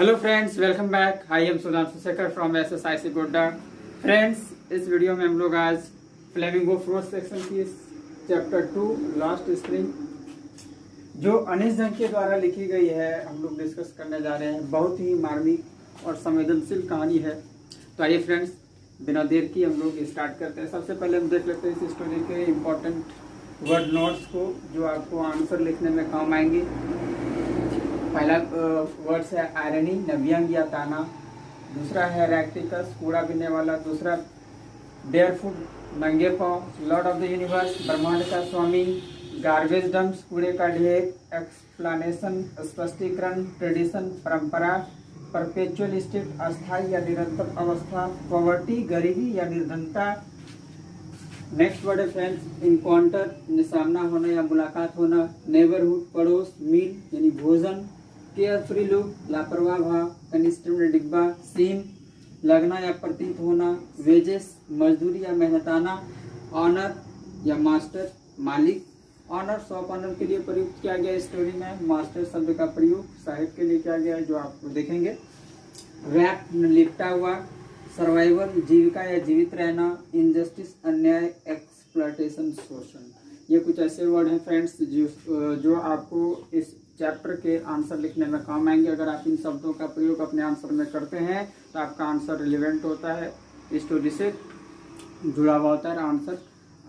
Hello friends, welcome back. I am Sudhanshu Shekhar from SSIC Godda. Friends, इस video में हम लोग आज फ्लेमिंगो फ्रोज सेक्शन की चैप्टर 2 लास्ट स्प्रिंग जो अनीस जंग के द्वारा लिखी गई है हम लोग डिस्कस करने जा रहे हैं। बहुत ही मार्मिक और संवेदनशील कहानी है। तो आइए फ्रेंड्स, बिना देर की हम लोग स्टार्ट करते हैं। सबसे पहले हम देख लेते हैं इस स्टोरी के इम्पोर्टेंट वर्ड नोट्स को जो आपको आंसर लिखने में काम आएंगे। पहला वर्ड्स है आयरनी, नव्यंग या ताना। दूसरा है रैक्टिकस, कूड़ा बीनने वाला। दूसरा बेयरफुट, नंगे पांव। लॉर्ड ऑफ द यूनिवर्स, ब्रह्मांड का स्वामी। गार्बेज डंप्स, कूड़े का ढेर। एक्सप्लेनेशन, स्पष्टीकरण। ट्रेडिशन, परंपरा। परपेचुअल स्टेट, अस्थायी या निरंतर अवस्था। पॉवर्टी, गरीबी या निर्धनता। नेक्स्ट वर्ड है फ्रेंड्स इनकाउंटर, सामना होना या मुलाकात होना। नेबरहुड, पड़ोस। मील यानी भोजन। केयर फ्री लुक, लापरवाह भाव। कनिस्टेबल, डिब्बा। सीन, लगना या प्रतीत होना। वेजेस, मजदूरी या मेहनताना। ऑनर या मास्टर, मालिक। ऑनर शॉप ऑनर के लिए प्रयुक्त किया गया स्टोरी में। मास्टर शब्द का प्रयोग साहिब के लिए किया गया है, जो आप देखेंगे। रैप, लिपटा हुआ। सर्वाइवल, जीविका या जीवित रहना। इनजस्टिस, अन्याय। एक्सप्लॉयटेशन, शोषण। ये कुछ ऐसे वर्ड हैं फ्रेंड्स जो आपको इस चैप्टर के आंसर लिखने में काम आएंगे। अगर आप इन शब्दों का प्रयोग अपने आंसर में करते हैं तो आपका आंसर रिलेवेंट होता है, स्टोरी से जुड़ा हुआ होता है, आंसर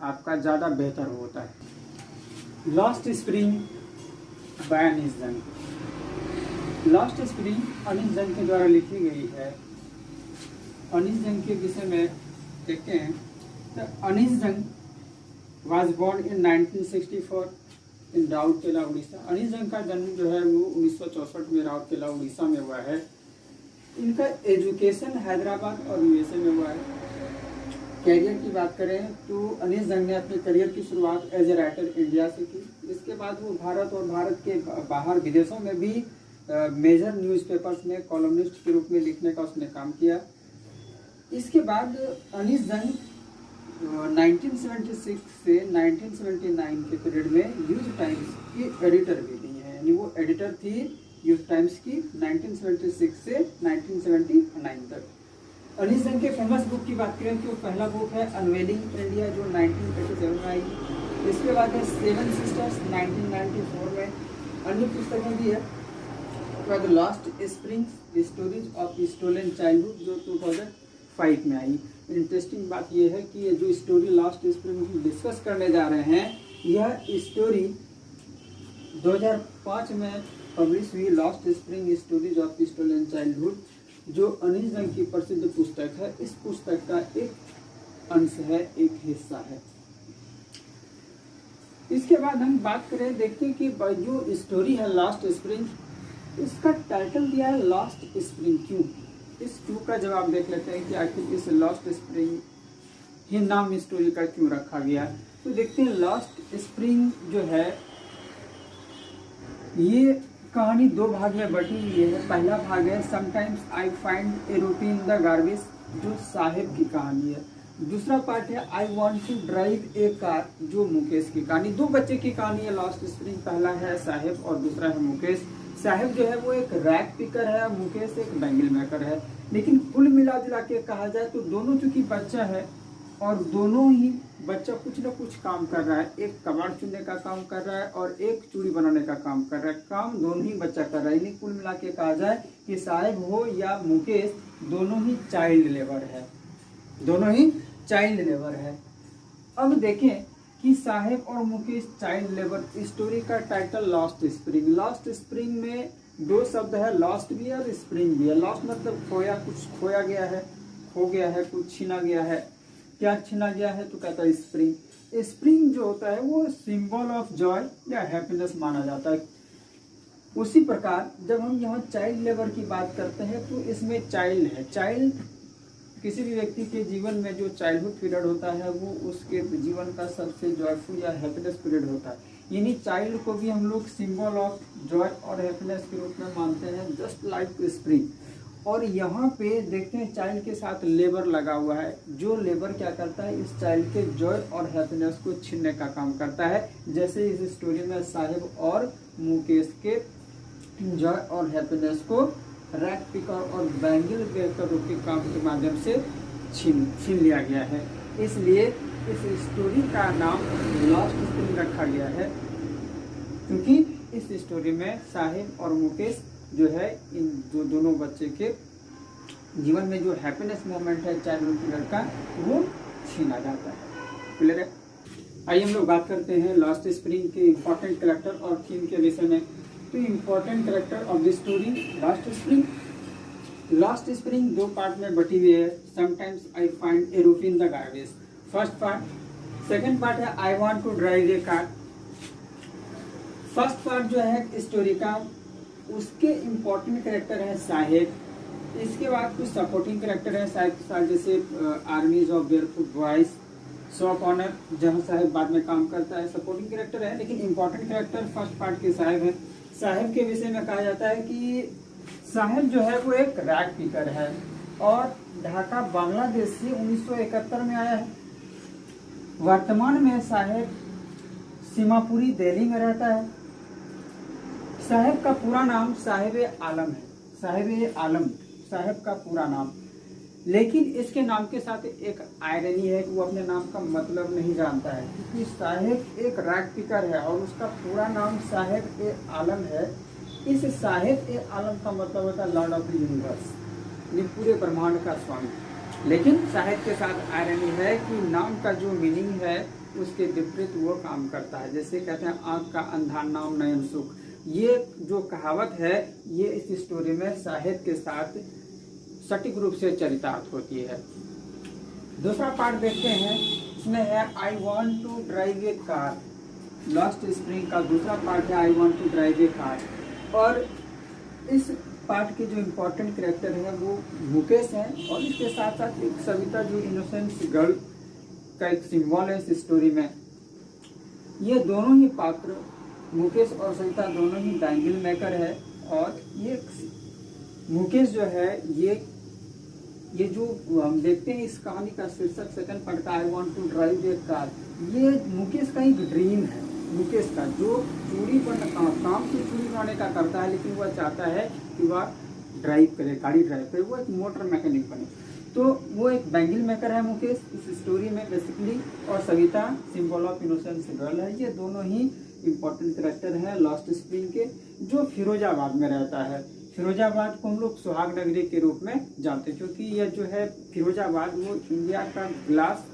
आपका ज़्यादा बेहतर होता है। लास्ट स्प्रिंग बाय अनीस जंग। लास्ट स्प्रिंग अनीस जंग के द्वारा लिखी गई है। अनीस जंग के विषय में देखते हैं तो अनीस जंग was born in 1964 इन राउरकेला, उड़ीसा। अनीस जंग का जन्म जो है वो 1964 में राउरकेला, उड़ीसा में हुआ है। इनका एजुकेशन हैदराबाद और USA में हुआ है। कैरियर की बात करें तो अनीस जंग ने अपने करियर की शुरुआत एज ए राइटर इंडिया से की। इसके बाद वो भारत और भारत के बाहर विदेशों में भी मेजर न्यूज़पेपर्स में कॉलमनिस्ट के रूप में लिखने का उसने काम किया। इसके बाद अनीस जंग 1976 से 1979 के पीरियड में यूथ टाइम्स की एडिटर भी रही है, यानी वो एडिटर थी यूथ टाइम्स की 1976 से 1979 तक। अनीस जंग के फेमस बुक की बात करें तो पहला बुक है अनवेलिंग इंडिया जो 1987 में आई। इसके बाद है सेवन सिस्टर्स 1994 में। अन्य पुस्तकें भी है। उसके बाद last springs, stories of stolen childhood जो 2005 में आई। इंटरेस्टिंग बात यह है कि ये जो स्टोरी लास्ट स्प्रिंग डिस्कस करने जा रहे हैं, यह स्टोरी 2005 में पब्लिश हुई। Last spring, stories of stolen childhood जो अनीस जंग की प्रसिद्ध पुस्तक है, इस पुस्तक का एक अंश है, एक हिस्सा है। इसके बाद हम बात करें, देखते हैं कि जो स्टोरी है लास्ट स्प्रिंग, इसका टाइटल दिया है लास्ट स्प्रिंग क्यों। इस क्यों का जवाब देख लेते हैं कि आखिर इस लास्ट स्प्रिंग ही नाम स्टोरी का क्यों रखा गया। तो देखते हैं लास्ट स्प्रिंग जो है ये कहानी दो भाग में बटी हुई है। पहला भाग है sometimes I find a routine in the garbage जो साहिब की कहानी है। दूसरा पार्ट है I want to drive a car जो मुकेश की कहानी। दो बच्चे की कहानी है लास्ट स्प्रिंग। पहला है साहिब और दूसरा है मुकेश। साहिब जो है वो एक रैक पिकर है, मुकेश एक बैंगल मेकर है। लेकिन कुल मिला जुला के कहा जाए तो दोनों चूंकि बच्चा है और दोनों ही बच्चा कुछ न कुछ काम कर रहा है। एक कबाड़ चुनने का काम कर रहा है और एक चूड़ी बनाने का काम कर रहा है। काम दोनों ही बच्चा कर रहा है। यानी कुल मिला के कहा जाए कि साहिब हो या मुकेश दोनों ही चाइल्ड लेबर है, दोनों ही चाइल्ड लेबर है। अब देखें कि साहिब और मुकेश चाइल्ड लेबर। स्टोरी का title last spring. Last spring में दो शब्द है, लास्ट भी है और स्प्रिंग भी है। लास्ट मतलब खोया, कुछ खोया गया है, खो गया है, कुछ छीना गया है। क्या छीना गया है तो कहता है स्प्रिंग। स्प्रिंग जो होता है वो सिंबल ऑफ जॉय या हैप्पीनेस माना जाता है। उसी प्रकार जब हम यहाँ चाइल्ड लेबर की बात करते हैं तो इसमें चाइल्ड है। चाइल्ड किसी भी व्यक्ति के जीवन में जो चाइल्डहुड पीरियड होता है वो उसके जीवन का सबसे जॉयफुल या हैप्पीनेस पीरियड होता है। यानी चाइल्ड को भी हम लोग सिंबल ऑफ जॉय और हैप्पीनेस के रूप में मानते हैं, जस्ट लाइक स्प्रिंग। और यहाँ पे देखते हैं चाइल्ड के साथ लेबर लगा हुआ है। जो लेबर क्या करता है, इस चाइल्ड के जॉय और हैप्पीनेस को छीनने का काम करता है। जैसे इस स्टोरी में साहिब और मुकेश के जॉय और हैप्पीनेस को रैक पिकर और बैंगल बेकरों के काम के माध्यम से छीन लिया गया है। इसलिए इस स्टोरी का नाम लॉस्ट स्प्रिंग रखा गया है, क्योंकि इस स्टोरी में साहिब और मुकेश जो है इन दोनों बच्चे के जीवन में जो हैप्पीनेस मोमेंट है चाइल्डहुड पीरियड का वो छीना जाता है। क्लियर है? आइए हम लोग बात करते हैं लॉस्ट स्प्रिंग के इम्पोर्टेंट कैरेक्टर और थीम के विषय में। तो important character of the story Lost Spring. Lost Spring दो पार्ट में बटी हुई है। Sometimes I find a rupee in the garbage, first part. Second part है I want to drive a car. First part जो है स्टोरी का, उसके इम्पोर्टेंट कैरेक्टर है साहिब। इसके बाद कुछ सपोर्टिंग कैरेक्टर है साहिब के साथ, जैसे आर्मीज of barefoot boys, shop owner, जहां साहिब बाद में काम करता है, सपोर्टिंग कैरेक्टर है। लेकिन इम्पोर्टेंट कैरेक्टर फर्स्ट पार्ट के साहिब है। साहिब के विषय में कहा जाता है कि साहिब जो है वो एक रैक पिकर है और ढाका बांग्लादेश से 1971 में आया है। वर्तमान में साहिब सीमापुरी दिल्ली में रहता है। साहिब का पूरा नाम साहिब आलम है। साहिब आलम साहिब का पूरा नाम, लेकिन इसके नाम के साथ एक आयरनी है कि वो अपने नाम का मतलब नहीं जानता है, क्योंकि साहिब एक रैक पिकर है और उसका पूरा नाम साहिब ए आलम है। इस साहिब ए आलम का मतलब होता है लॉर्ड ऑफ द यूनिवर्स, ये पूरे ब्रह्मांड का स्वामी। लेकिन साहिब के साथ आयरनी है कि नाम का जो मीनिंग है उसके विपरीत वो काम करता है। जैसे कहते हैं आंख का अंधा नाम नयन सुख, ये जो कहावत है ये इस स्टोरी में साहिब के साथ सटीक रूप से चरितार्थ होती है। दूसरा पार्ट देखते हैं, इसमें है I want to drive a car. Lost spring का दूसरा पार्ट है I want to drive a car. और इस पार्ट के जो इम्पोर्टेंट कैरेक्टर है वो मुकेश है, और इसके साथ साथ एक सविता जो इनोसेंस गर्ल का एक सिंबल है इस स्टोरी में। ये दोनों ही पात्र, मुकेश और सविता, दोनों ही बैंगल मेकर है। और ये मुकेश जो है ये जो हम देखते हैं इस कहानी का शीर्षक सेकंड पार्ट का I want to drive a car, ये मुकेश का एक ड्रीम है। मुकेश का जो चूड़ी पर काम की चूड़ी बनाने का करता है, लेकिन वह चाहता है कि वह ड्राइव करे, गाड़ी ड्राइव करे, वो एक मोटर मैकेनिक बने। तो वो एक बैंगल मेकर है मुकेश इस स्टोरी में बेसिकली, और Savita symbol of innocence girl है। ये दोनों ही इम्पोर्टेंट कैरेक्टर है लॉस्ट स्प्रिंग के, जो फिरोजाबाद में रहता है। फिरोजाबाद को हम लोग सुहाग नगरी के रूप में जानते हैं, क्योंकि यह जो है फिरोजाबाद वो इंडिया का ग्लास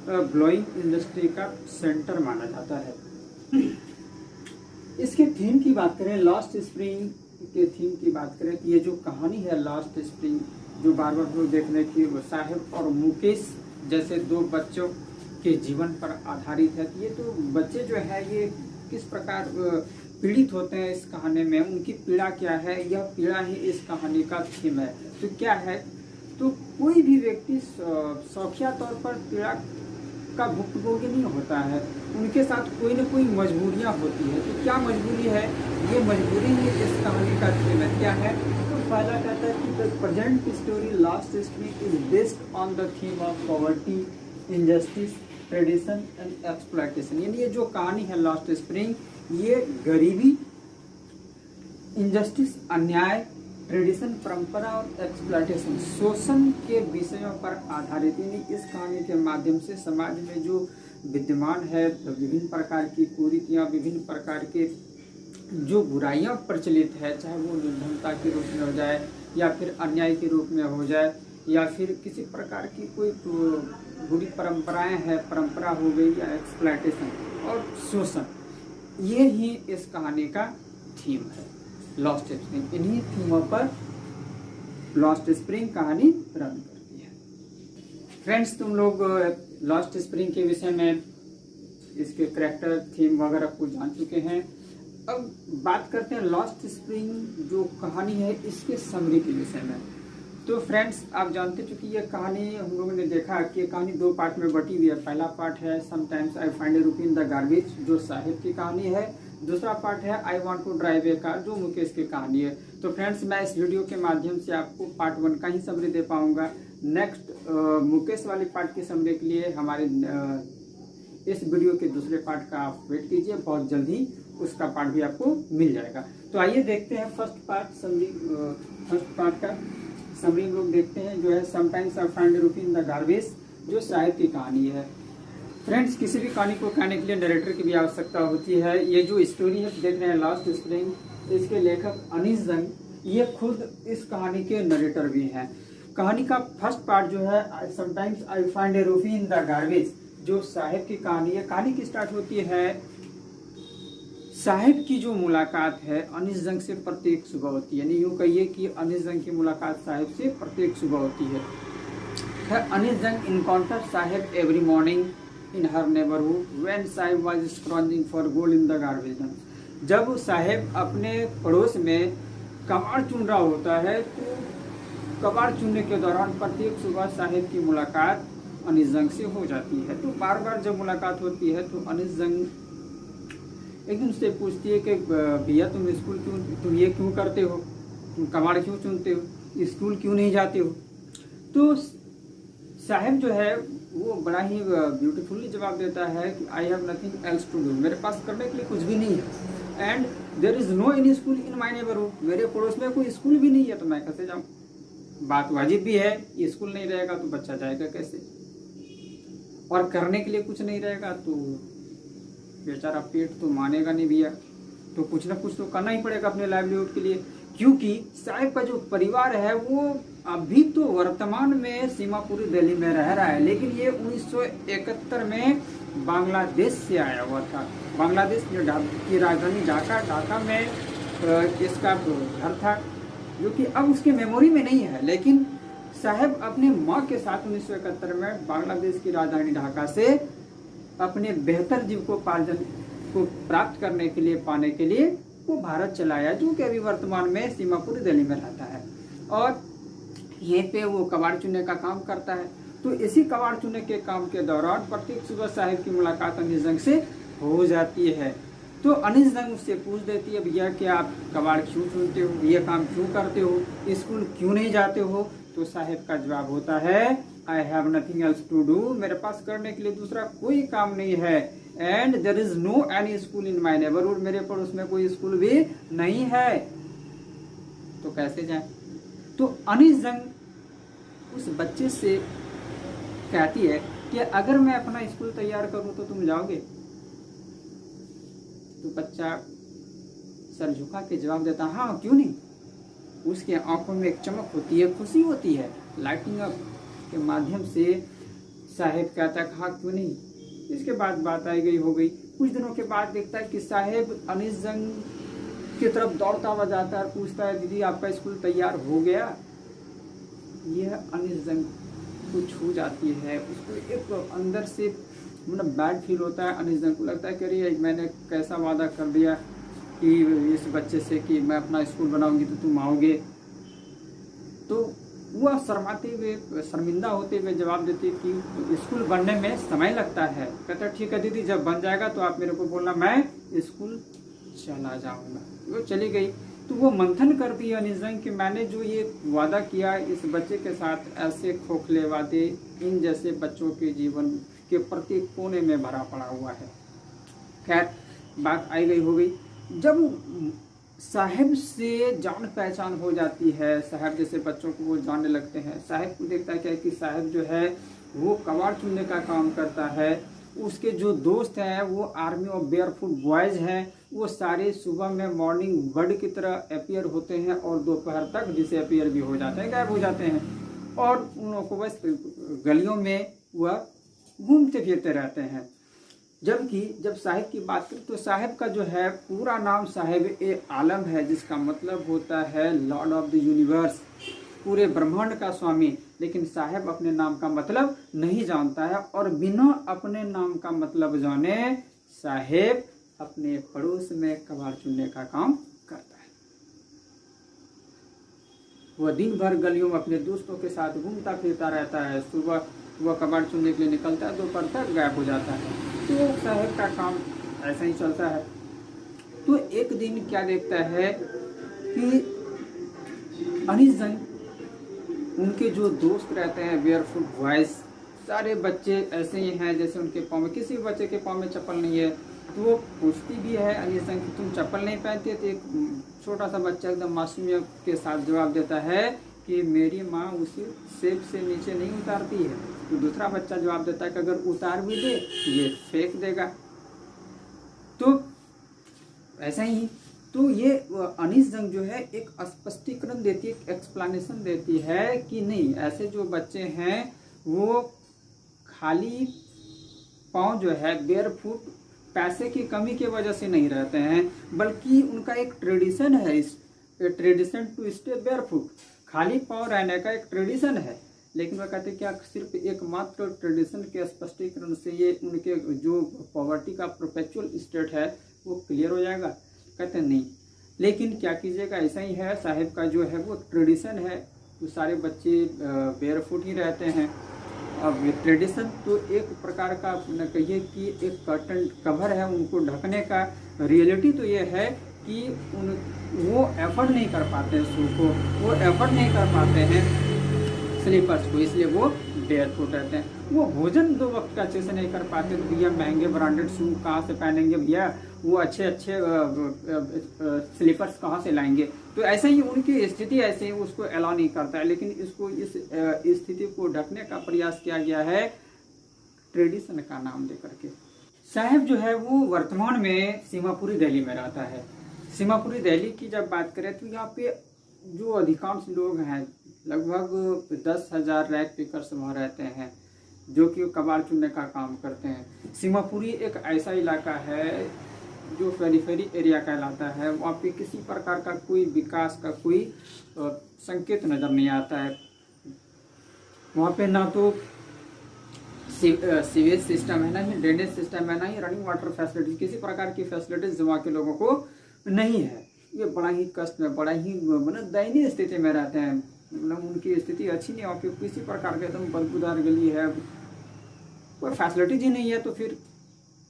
ब्लोइंग इंडस्ट्री का सेंटर माना जाता है। इसके थीम की बात करें, लॉस्ट स्प्रिंग के थीम की बात करें, ये जो कहानी है लॉस्ट स्प्रिंग जो बार बार लोग देखने की, वो साहिब और मुकेश जैसे दो बच्चों के जीवन पर आधारित है। ये तो बच्चे जो है ये किस प्रकार पीड़ित होते हैं इस कहानी में, उनकी पीड़ा क्या है, यह पीड़ा ही इस कहानी का थीम है। तो क्या है, तो कोई भी व्यक्ति शौकिया तौर पर पीड़ा का भुक्तभोगी नहीं होता है, उनके साथ कोई न कोई मजबूरियां होती है। तो क्या मजबूरी है, ये मजबूरी ही इस कहानी का थीम है। क्या है, तो पहला कहता है कि the present story Lost spring is based on the theme of poverty, injustice, tradition and exploitation. यानी ये जो कहानी है लॉस्ट स्प्रिंग, ये गरीबी, इनजस्टिस अन्याय, ट्रेडिशन परंपरा और एक्सप्लॉयटेशन शोषण के विषयों पर आधारित। यानी इस कहानी के माध्यम से समाज में जो विद्यमान है विभिन्न प्रकार की कुरीतियाँ, विभिन्न प्रकार के जो बुराइयां प्रचलित है, चाहे वो निर्धनता के रूप में हो जाए या फिर अन्याय के रूप में हो जाए या फिर किसी प्रकार की कोई बुरी परंपराएं हैं, परंपरा हो गई या एक्सप्लॉयटेशन और शोषण, ये ही इस कहानी का थीम है लॉस्ट स्प्रिंग। इन्हीं थीमों पर लॉस्ट स्प्रिंग कहानी रन करती है। फ्रेंड्स, तुम लोग लॉस्ट स्प्रिंग के विषय में इसके कैरेक्टर, थीम वगैरह को जान चुके हैं। अब बात करते हैं लॉस्ट स्प्रिंग जो कहानी है इसके समरी के विषय में। तो फ्रेंड्स, आप जानते चूंकि ये कहानी हम लोगों ने देखा कि ये कहानी दो पार्ट में बटी हुई है। पहला पार्ट है sometimes I find a rupee in the garbage, जो साहिब की कहानी है। दूसरा पार्ट है I want to drive a car, जो मुकेश की कहानी है। तो फ्रेंड्स, मैं इस वीडियो के माध्यम से आपको पार्ट 1 का ही समरी दे पाऊंगा। नेक्स्ट मुकेश वाली पार्ट की समरी के लिए हमारे इस वीडियो के दूसरे पार्ट का आप वेट कीजिए, बहुत जल्दी उसका पार्ट भी आपको मिल जाएगा। तो आइए देखते हैं फर्स्ट पार्ट का समरी हम लोग देखते हैं, जो है sometimes I find a rupee in the garbage, जो साहिब की कहानी है। फ्रेंड्स, किसी भी कहानी को कहने के लिए नरेटर की भी आवश्यकता होती है। ये जो स्टोरी है देख रहे हैं लास्ट स्प्रिंग, इसके लेखक अनीस जंग, ये खुद इस कहानी के नरेटर भी हैं। कहानी का फर्स्ट पार्ट जो है sometimes I find a rupee in the garbage, जो साहिब की कहानी है। कहानी की स्टार्ट होती है, साहिब की जो मुलाकात है अनीस जंग से प्रत्येक सुबह होती है, यानी यूँ कहिए कि अनीस जंग की मुलाकात साहिब से प्रत्येक सुबह होती है। अनीस जंग encounter Sahib every morning in her neighbourhood when Sahib was scorching for gold in the garbage dump. जब साहिब अपने पड़ोस में कबाड़ चुन रहा होता है, तो कबाड़ चुनने के दौरान प्रत्येक सुबह साहिब की मुलाकात अनीस जंग से हो जाती है। तो बार बार जब मुलाकात होती है तो अनीस जंग एक दिन उससे पूछती है कि भैया तुम ये क्यों करते हो, तुम कबाड़ क्यों चुनते हो, स्कूल क्यों नहीं जाते हो। तो साहिब जो है वो बड़ा ही ब्यूटीफुली जवाब देता है कि I have nothing else to do, मेरे पास करने के लिए कुछ भी नहीं है। And there is no any school in my neighbourhood, मेरे पड़ोस में कोई स्कूल भी नहीं है, तो मैं कैसे जाऊँ। बात वाजिब भी है, स्कूल नहीं रहेगा तो बच्चा जाएगा कैसे, और करने के लिए कुछ नहीं रहेगा तो बेचारा पेट तो मानेगा नहीं भैया। तो कुछ ना कुछ तो करना ही पड़ेगा अपने लाइवलीहुड के लिए, क्योंकि साहिब का जो परिवार है वो अभी तो वर्तमान में सीमापुरी दिल्ली में रह रहा है, लेकिन ये 1971 में बांग्लादेश से आया हुआ था। बांग्लादेश की राजधानी ढाका में इसका घर था, जो कि अब उसके मेमोरी में नहीं है। लेकिन साहिब अपने माँ के साथ 1971 में बांग्लादेश की राजधानी ढाका से अपने बेहतर जीविकोपार्जन को प्राप्त करने के लिए, पाने के लिए वो भारत चलाया, जो कि अभी वर्तमान में सीमापुरी दिल्ली में रहता है, और यहीं पे वो कबाड़ चुनने का काम करता है। तो इसी कबाड़ चुनने के काम के दौरान प्रत्येक सुबह साहिब की मुलाकात अनीस जंग से हो जाती है। तो अनीस जंग उससे पूछ देती है, भैया कि आप कबाड़ क्यों चुनते हो, ये काम क्यों करते हो, स्कूल क्यों नहीं जाते हो। तो साहिब का जवाब होता है, I have nothing else to do, मेरे पास करने के लिए दूसरा कोई काम नहीं है। And there is no any school in my neighbourhood, मेरे पड़ोस में कोई स्कूल भी नहीं है, तो कैसे जाए। तो अनीस जंग उस बच्चे से कहती है कि अगर मैं अपना स्कूल तैयार करूं तो तुम जाओगे। तो बच्चा सर झुका के जवाब देता, हाँ क्यों नहीं। उसके आंखों में एक चमक होती है, खुशी होती है, लाइटिंग अप के माध्यम से साहिब कहता है, हाँ क्यों नहीं। इसके बाद बात आई गई हो गई। कुछ दिनों के बाद देखता है कि साहिब अनीस जंग की तरफ दौड़ता हुआ जाता है, पूछता है, दीदी आपका स्कूल तैयार हो गया। यह अनीस जंग को छू जाती है, उसको एक अंदर से मतलब बैड फील होता है। अनीस जंग को लगता है कि अरे मैंने कैसा वादा कर दिया कि इस बच्चे से कि मैं अपना स्कूल बनाऊंगी तो तुम आओगे। तो वह शर्माते हुए, शर्मिंदा होते हुए जवाब देती है कि स्कूल बनने में समय लगता है। कहता है ठीक है दीदी, जब बन जाएगा तो आप मेरे को बोलना, मैं स्कूल चला जाऊंगा। वो चली गई। तो वो मंथन करती है अनीस जंग कि मैंने जो ये वादा किया इस बच्चे के साथ, ऐसे खोखले वादे इन जैसे बच्चों के जीवन के प्रत्येक कोने में भरा पड़ा हुआ है। खैर बात आई गई हो गई। जब साहिब से जान पहचान हो जाती है, साहिब जैसे बच्चों को वो जानने लगते हैं। साहिब को देखता है क्या कि साहिब जो है वो कबाड़ चुनने का काम करता है। उसके जो दोस्त हैं वो आर्मी ऑफ बेयरफुट बॉयज हैं, वो सारे सुबह में मॉर्निंग बर्ड की तरह अपीयर होते हैं और दोपहर तक डिसअपीयर भी हो जाते हैं, गायब हो जाते हैं, और उन लोगों को बस गलियों में वह घूमते फिरते रहते हैं। जबकि जब साहिब की बात करें तो साहिब का जो है पूरा नाम साहिब ए आलम है, जिसका मतलब होता है लॉर्ड ऑफ द यूनिवर्स, पूरे ब्रह्मांड का स्वामी। लेकिन साहिब अपने नाम का मतलब नहीं जानता है, और बिना अपने नाम का मतलब जाने साहिब अपने पड़ोस में कबाड़ चुनने का काम करता है। वह दिन भर गलियों में अपने दोस्तों के साथ घूमता फिरता रहता है। सुबह वह कबाड़ चुनने के लिए निकलता है, दोपहर तक गायब हो जाता है। तो साहिब का काम ऐसा ही चलता है। तो एक दिन क्या देखता है कि अनीस जंग, उनके जो दोस्त रहते हैं बेयरफुट बॉयज, सारे बच्चे ऐसे ही हैं जैसे उनके पाँव में, किसी बच्चे के पाँव में चप्पल नहीं है, तो वो पूछती भी है अनिल संग कि तुम चप्पल नहीं पहनते, तो एक छोटा सा बच्चा एकदम मासूमियत के साथ जवाब देता है कि मेरी माँ उसे सेब से नीचे नहीं उतारती है। तो दूसरा बच्चा जवाब देता है कि अगर उतार भी दे ये फेंक देगा। तो ऐसा ही तो ये अनीस जंग जो है एक स्पष्टीकरण देती है, एक एक्सप्लेनेशन देती है कि नहीं, ऐसे जो बच्चे हैं वो खाली पाँव जो है बेयरफुट पैसे की कमी की वजह से नहीं रहते हैं, बल्कि उनका एक ट्रेडिशन है, इस ट्रेडिशन टू स्टे बेयरफुट, खाली पाँव रहने का एक ट्रेडिशन है। लेकिन वह कहते हैं क्या सिर्फ एकमात्र ट्रेडिशन के स्पष्टीकरण से ये उनके जो पॉवर्टी का परपेचुअल स्टेट है वो क्लियर हो जाएगा? कहते हैं नहीं। लेकिन क्या कीजिएगा, ऐसा ही है, साहिब का जो है वो ट्रेडिशन है, तो सारे बच्चे बेयरफुट ही रहते हैं। अब ये ट्रेडिशन तो एक प्रकार का न कहिए कि एक कर्टन कवर है उनको ढकने का। रियलिटी तो ये है कि वो एफर्ट नहीं कर पाते हैं शू को, वो एफर्ट नहीं कर पाते हैं स्लीपर्स को, इसलिए वो बेयरफुट रहते हैं। वो भोजन 2 वक्त का अच्छे से नहीं कर पाते, तो भैया महंगे ब्रांडेड शू कहाँ से पहनेंगे भैया, वो अच्छे अच्छे स्लीपर्स कहाँ से लाएंगे। तो ऐसा ही उनकी स्थिति ऐसे ही उसको अलाउ नहीं करता है। लेकिन इसको इस स्थिति को ढकने का प्रयास किया गया है ट्रेडिशन का नाम देकर के। साहब जो है वो वर्तमान में सीमापुरी दिल्ली में रहता है। सीमापुरी दिल्ली की जब बात करें तो यहाँ पे जो अधिकांश लोग हैं लगभग 10,000 रैक पिकर्स वहाँ रहते हैं जो कि कबाड़ चुनने का काम करते हैं। सीमापुरी एक ऐसा इलाका है जो पेरीफेरी एरिया कहलाता है, वहाँ पे किसी प्रकार का कोई विकास का कोई संकेत नज़र नहीं आता है। वहाँ पे ना तो सीवेज सिस्टम है, ना ही ड्रेनेज सिस्टम है, ना ही रनिंग वाटर फैसिलिटीज, किसी प्रकार की फैसिलिटीज वहाँ के लोगों को नहीं है। ये बड़ा ही कष्ट में, बड़ा ही मतलब दयनीय स्थिति में रहते हैं, मतलब उनकी स्थिति अच्छी नहीं है। वहाँ पे किसी प्रकार का एकदम बदबूदार गली है, कोई फैसिलिटीज ही नहीं है, तो फिर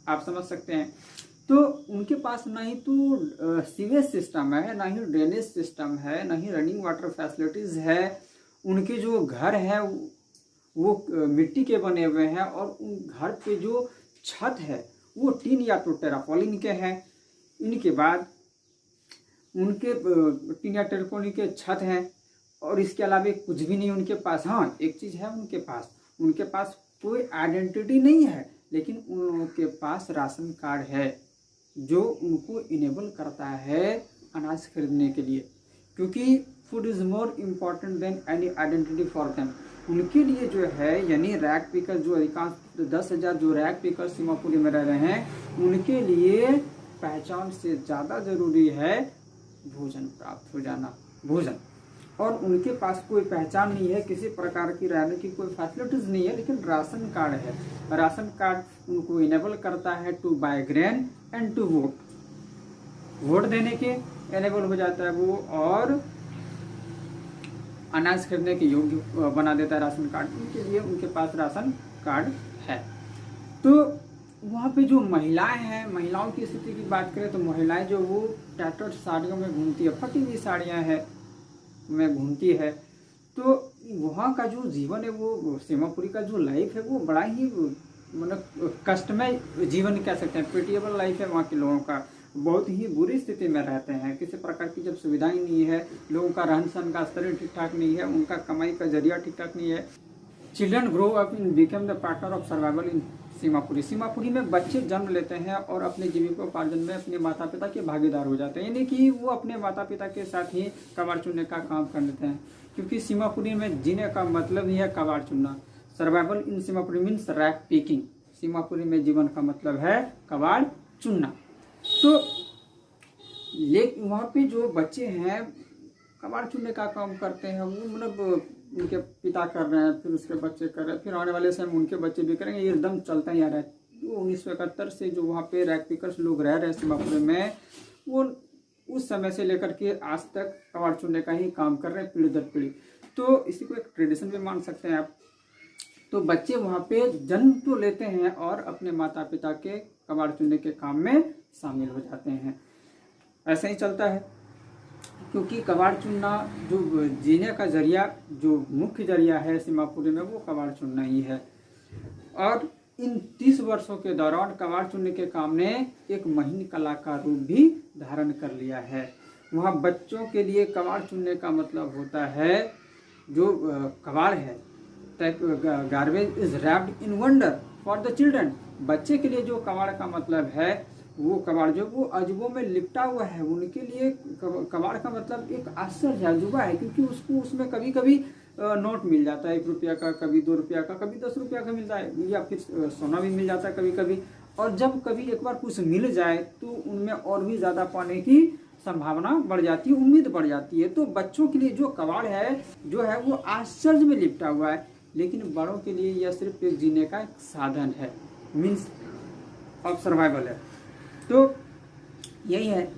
आप समझ सकते हैं। तो उनके पास ना ही तो सीवेज सिस्टम है, ना ही ड्रेनेज सिस्टम है, ना ही रनिंग वाटर फैसिलिटीज है। उनके जो घर है वो मिट्टी के बने हुए हैं, और उन घर पे जो छत है वो टीन या तो टेराकोलिन के हैं। इनके बाद उनके टीन या टेराकोलिन के छत हैं, और इसके अलावा कुछ भी नहीं उनके पास। हाँ, एक चीज़ है उनके पास कोई आइडेंटिटी नहीं है, लेकिन उनके पास राशन कार्ड है जो उनको इनेबल करता है अनाज खरीदने के लिए, क्योंकि food is more important than any identity for them. उनके लिए जो है यानी रैक पिकर जो अधिकांश 10,000 जो रैक पिकर सीमापुरी में रह रहे हैं, उनके लिए पहचान से ज़्यादा ज़रूरी है भोजन प्राप्त हो जाना, भोजन। और उनके पास कोई पहचान नहीं है, किसी प्रकार की रहने की कोई फैसिलिटीज नहीं है, लेकिन राशन कार्ड है। राशन कार्ड उनको इनेबल करता है to buy grain and to vote देने के इनेबल हो जाता है वो, और अनाज खरीदने के योग्य बना देता है राशन कार्ड। उनके लिए उनके पास राशन कार्ड है। तो वहाँ पे जो महिलाएं हैं, महिलाओं की स्थिति की बात करें तो महिलाएं जो वो टैटर्ड साड़ियों में घूमती है, फटी हुई साड़ियाँ हैं में घूमती है। तो वहाँ का जो जीवन है, वो सीमापुरी का जो लाइफ है वो बड़ा ही मतलब कष्टमय जीवन कह सकते हैं, पिटिएबल लाइफ है वहाँ के लोगों का। बहुत ही बुरी स्थिति में रहते हैं, किसी प्रकार की जब सुविधाएं नहीं है, लोगों का रहन सहन का स्तर ठीक ठाक नहीं है, उनका कमाई का जरिया ठीक ठाक नहीं है। Children grow up in become the partner of survival इन सीमापुरी। सीमापुरी में बच्चे जन्म लेते हैं और अपने जीविकोपार्जन में अपने माता पिता के भागीदार हो जाते हैं, यानी कि वो अपने माता पिता के साथ ही कबाड़ चुनने का काम कर लेते हैं, क्योंकि सीमापुरी में जीने का मतलब ही है कबाड़ चुनना। सर्वाइवल इन Seemapuri means rag picking. Seemapuri में जीवन का मतलब है कबाड़ चुनना। तो लेकिन वहाँ पे जो बच्चे हैं कबाड़ चुनने का काम करते हैं, वो मतलब उनके पिता कर रहे हैं, फिर उसके बच्चे कर रहे हैं, फिर आने वाले समय में उनके बच्चे भी करेंगे, ये एकदम चलता ही आ रहा है। 1971 से जो वहाँ पे रैक पिकर्स लोग रह रहे हैं सीमापुरी में, वो उस समय से लेकर के आज तक कबाड़ चुनने का ही काम कर रहे हैं, पीढ़ी दर पीढ़ी। तो इसी को एक ट्रेडिशन भी मान सकते हैं आप। तो बच्चे वहाँ पे जन्म तो लेते हैं और अपने माता पिता के कबाड़ चुनने के काम में शामिल हो जाते हैं। ऐसा ही चलता है, क्योंकि कबाड़ चुनना जो जीने का जरिया, जो मुख्य जरिया है सीमापुरी में, वो कबाड़ चुनना ही है। और इन 30 वर्षों के दौरान कबाड़ चुनने के काम ने एक महीन कला का रूप भी धारण कर लिया है। वहाँ बच्चों के लिए कबाड़ चुनने का मतलब होता है, जो कबाड़ है, garbage is wrapped in wonder for the children. बच्चे के लिए जो कबाड़ का मतलब है, वो कबाड़ जो वो अजूबों में लिपटा हुआ है, उनके लिए कबाड़ का मतलब एक आश्चर्य अजूबा है, क्योंकि उसको उसमें कभी कभी नोट मिल जाता है 1 रुपया का, कभी 2 रुपया का, कभी 10 रुपया का मिलता है, या फिर सोना भी मिल जाता है कभी कभी। और जब कभी एक बार कुछ मिल जाए तो उनमें और भी ज़्यादा पाने की संभावना बढ़ जाती है, उम्मीद बढ़ जाती है। तो बच्चों के लिए जो कबाड़ है जो है वो आश्चर्य में लिपटा हुआ है, लेकिन बड़ों के लिए यह सिर्फ एक जीने का एक साधन है, मीन्स ऑफ सर्वाइवल है। तो यही है।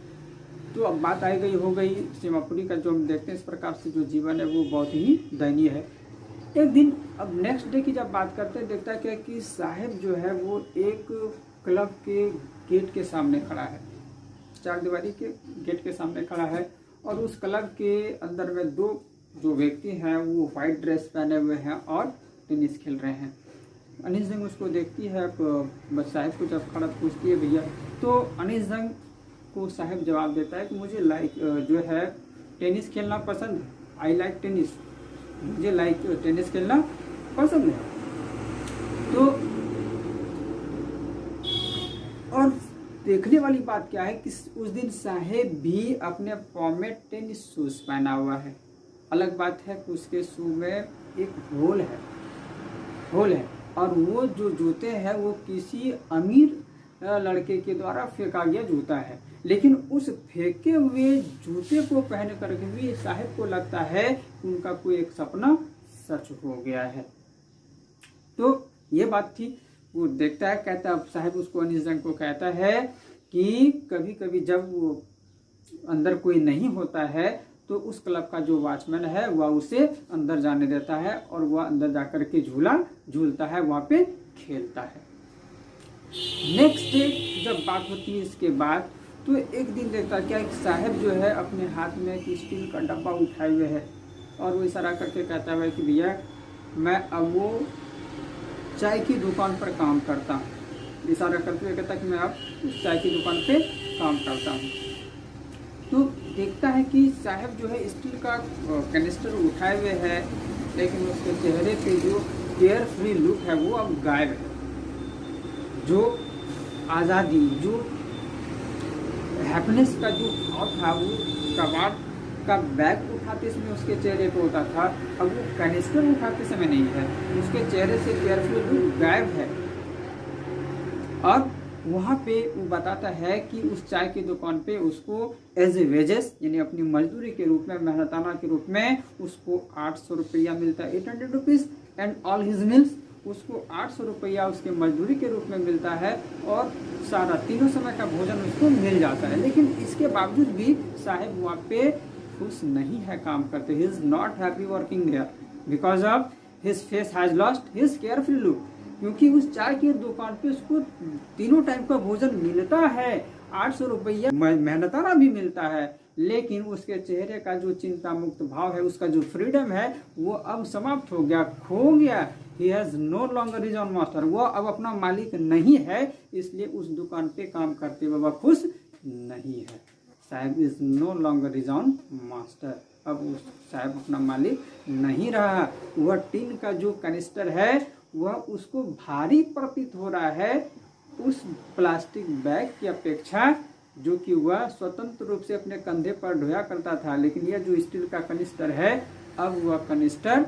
तो अब बात आई गई हो गई सीमापुरी का, जो हम देखते हैं इस प्रकार से जो जीवन है वो बहुत ही दयनीय है। एक दिन अब नेक्स्ट डे की जब बात करते हैं, देखता क्या कि साहिब जो है वो एक क्लब के गेट के सामने खड़ा है, 4 दीवारी के गेट के सामने खड़ा है, और उस क्लब के अंदर में 2 जो व्यक्ति हैं वो वाइट ड्रेस पहने हुए हैं और टेनिस खेल रहे हैं। अनिश जंग उसको देखती है, साहिब को जब खड़ा पूछती है भैया, तो अनिश जंग को साहिब जवाब देता है कि मुझे जो है टेनिस खेलना पसंद है, आई लाइक टेनिस, मुझे टेनिस खेलना पसंद है। तो और देखने वाली बात क्या है कि उस दिन साहिब भी अपने पाँव में टेनिस शूज पहना हुआ है। अलग बात है कि उसके शू में एक होल है, और वो जो जूते हैं वो किसी अमीर लड़के के द्वारा फेंका गया जूता है, लेकिन उस फेंके हुए जूते को पहन करके भी साहिब को लगता है कि उनका कोई एक सपना सच हो गया है। तो ये बात थी। वो देखता है, कहता है, साहिब उसको अनिश जंग को कहता है कि कभी कभी जब वो अंदर कोई नहीं होता है तो उस क्लब का जो वॉचमैन है वह उसे अंदर जाने देता है, और वह अंदर जाकर के झूला झूलता है, वहाँ पे खेलता है। नेक्स्ट डे जब बात होती है इसके बाद, तो एक दिन देखता क्या एक साहब जो है अपने हाथ में एक स्टील का डब्बा उठाए हुए है, और वो इशारा करके कहता है कि भैया मैं अब वो चाय की दुकान पर काम करता हूँ। इशारा करते हुए कहता कि मैं अब उस चाय की दुकान पे काम करता हूँ। तो देखता है कि साहब जो है स्टील का कैनिस्टर उठाए हुए है, लेकिन उसके चेहरे पे जो केयर फ्री लुक है वो अब गायब है। जो आज़ादी, जो हैप्पीनेस का जो भाव था वो कबाड़ का बैग उठाते समय उसके चेहरे पे होता था, अब वो कैनिस्टर उठाते समय नहीं है। उसके चेहरे से केयर फ्री लुक गायब है। और वहाँ पे वो बताता है कि उस चाय की दुकान पे उसको एज ए वेजेस यानी अपनी मजदूरी के रूप में, मेहनताना के रूप में उसको 800 रुपया मिलता है, 800 rupees, and all his meals, उसको 800 रुपया उसके मजदूरी के रूप में मिलता है, और सारा तीनों समय का भोजन उसको मिल जाता है। लेकिन इसके बावजूद भी साहिब वहाँ पे खुश नहीं है काम करते। He is not happy working there because of his face has lost his careful look, क्योंकि उस चाय की दुकान पे उसको तीनों टाइम का भोजन मिलता है, 800 रुपया मेहनताना भी मिलता है, लेकिन उसके चेहरे का जो चिंता मुक्त भाव है, उसका जो फ्रीडम है वो अब समाप्त हो गया, खो गया। He has no longer is on master, वो अब अपना मालिक नहीं है, इसलिए उस दुकान पे काम करते हुए वह खुश नहीं है। Saheb is no longer is on master, अब उस साहब अपना मालिक नहीं रहा। वह टीन का जो कैनिस्टर है वह उसको भारी प्रतीत हो रहा है उस प्लास्टिक बैग की अपेक्षा, जो कि वह स्वतंत्र रूप से अपने कंधे पर ढोया करता था। लेकिन यह जो स्टील का कनिस्टर है, अब वह कनिस्टर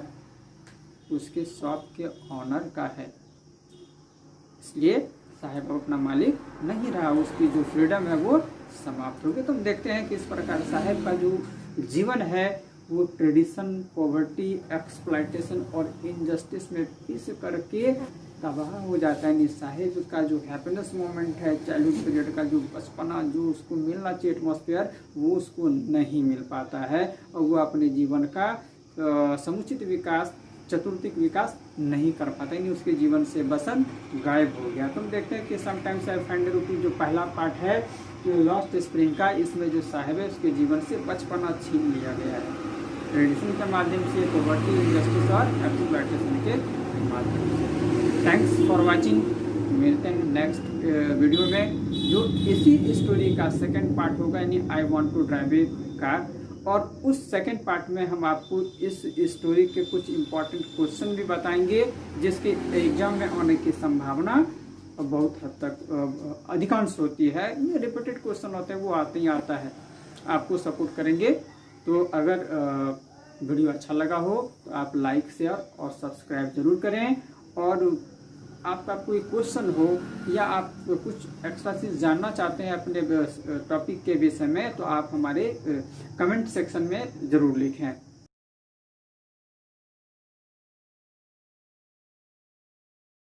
उसके शॉप के ऑनर का है, इसलिए साहब अपना मालिक नहीं रहा, उसकी जो फ्रीडम है वो समाप्त हो गई। तो हम देखते हैं कि इस प्रकार साहब का जो जीवन है वो ट्रेडिशन, पॉवर्टी, एक्सप्लॉयटेशन और इनजस्टिस में पिस करके तबाह हो जाता है। साहिब का जो हैप्पीनेस मोमेंट है, चाइल्डहुड पीरियड का जो बचपना, जो उसको मिलना चाहिए एटमॉस्फेयर, वो उसको नहीं मिल पाता है, और वो अपने जीवन का समुचित विकास, चतुर्थिक विकास नहीं कर पाता, यानी उसके जीवन से बसंत गायब हो गया। तुम देखते हैं कि समटाइम्स आई फाइंड रूपी जो पहला पार्ट है लॉस्ट स्प्रिंग का, इसमें जो साहिब है उसके जीवन से बचपना छीन लिया गया है। ट्रेडिशन के माध्यम से, पॉवर्टी, इंजस्टिस और एक्सप्लॉयटेशन के माध्यम से। Thanks for watching. मिलते हैं नेक्स्ट वीडियो में, जो इसी स्टोरी का सेकंड पार्ट होगा, यानी I want to drive a car. और उस सेकंड पार्ट में हम आपको इस स्टोरी के कुछ इम्पोर्टेंट क्वेश्चन भी बताएंगे, जिसके एग्जाम में आने की संभावना बहुत हद तक अधिकांश होती है। ये रिपीटेड क्वेश्चन होते हैं, वो आते ही आता है। आपको सपोर्ट करेंगे। तो अगर वीडियो अच्छा लगा हो तो आप लाइक, शेयर और सब्सक्राइब जरूर करें। और आपका कोई क्वेश्चन हो या आप कुछ एक्स्ट्रा चीज़ जानना चाहते हैं अपने टॉपिक के विषय में, तो आप हमारे कमेंट सेक्शन में ज़रूर लिखें।